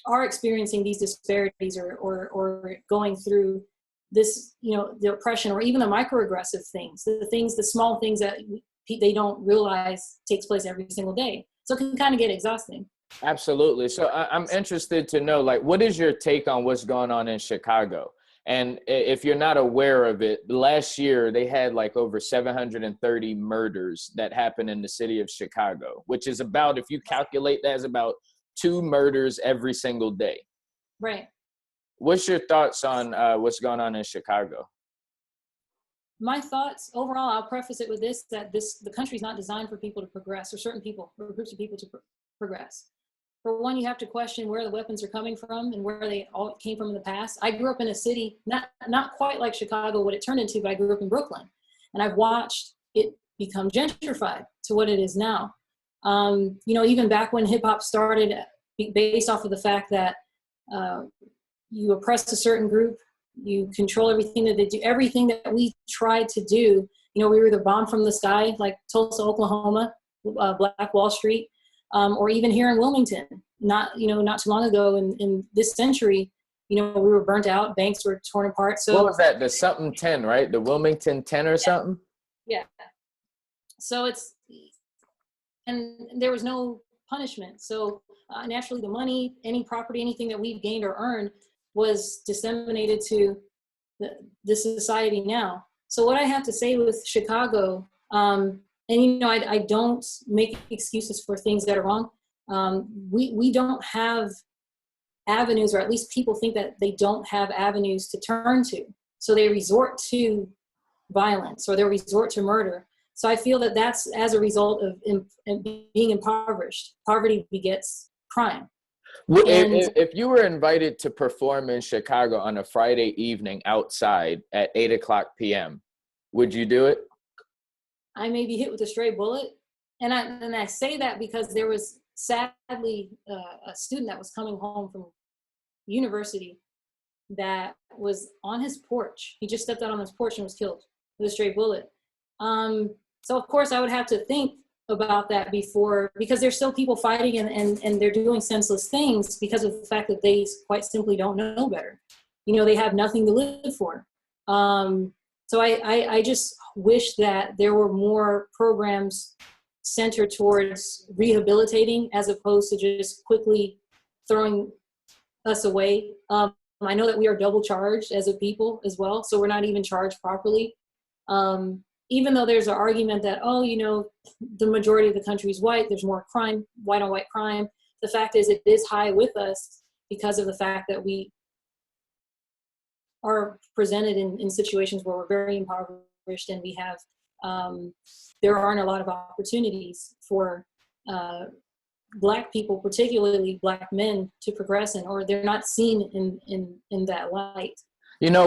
are experiencing these disparities or going through this, the oppression or even the microaggressive things, the small things that they don't realize takes place every single day. So it can kind of get exhausting. Absolutely. So I'm interested to know, like, what is your take on what's going on in Chicago? And if you're not aware of it, last year they had like over 730 murders that happened in the city of Chicago, which is about, if you calculate that, is about 2 murders every single day. Right. What's your thoughts on what's going on in Chicago? My thoughts overall, I'll preface it with this, that the country's not designed for people to progress, or certain people or groups of people to progress. For one, you have to question where the weapons are coming from and where they all came from in the past. I grew up in a city, not quite like Chicago, what it turned into, but I grew up in Brooklyn. And I've watched it become gentrified to what it is now. Even back when hip hop started, based off of the fact that you oppress a certain group, you control everything that they do, everything that we tried to do. We were either bombed from the sky, like Tulsa, Oklahoma, Black Wall Street, or even here in Wilmington, not too long ago in this century, we were burnt out, banks were torn apart. So what was that? The something 10, right? The Wilmington 10 or something? Yeah. So and there was no punishment. So naturally the money, any property, anything that we've gained or earned was disseminated to the society now. So what I have to say with Chicago, I don't make excuses for things that are wrong. We don't have avenues, or at least people think that they don't have avenues to turn to. So they resort to violence or they resort to murder. So I feel that that's as a result of being impoverished. Poverty begets crime. If you were invited to perform in Chicago on a Friday evening outside at 8:00 p.m., would you do it? I may be hit with a stray bullet. And I say that because there was sadly a student that was coming home from university that was on his porch. He just stepped out on his porch and was killed with a stray bullet. So of course I would have to think about that before, because there's still people fighting and they're doing senseless things because of the fact that they quite simply don't know better. They have nothing to live for. So I just wish that there were more programs centered towards rehabilitating as opposed to just quickly throwing us away. I know that we are double charged as a people as well, so we're not even charged properly. Even though there's an argument that, the majority of the country is white, there's more crime, white on white crime. The fact is it is high with us because of the fact that we are presented in situations where we're very impoverished and we have, there aren't a lot of opportunities for Black people, particularly Black men, to progress or they're not seen in that light.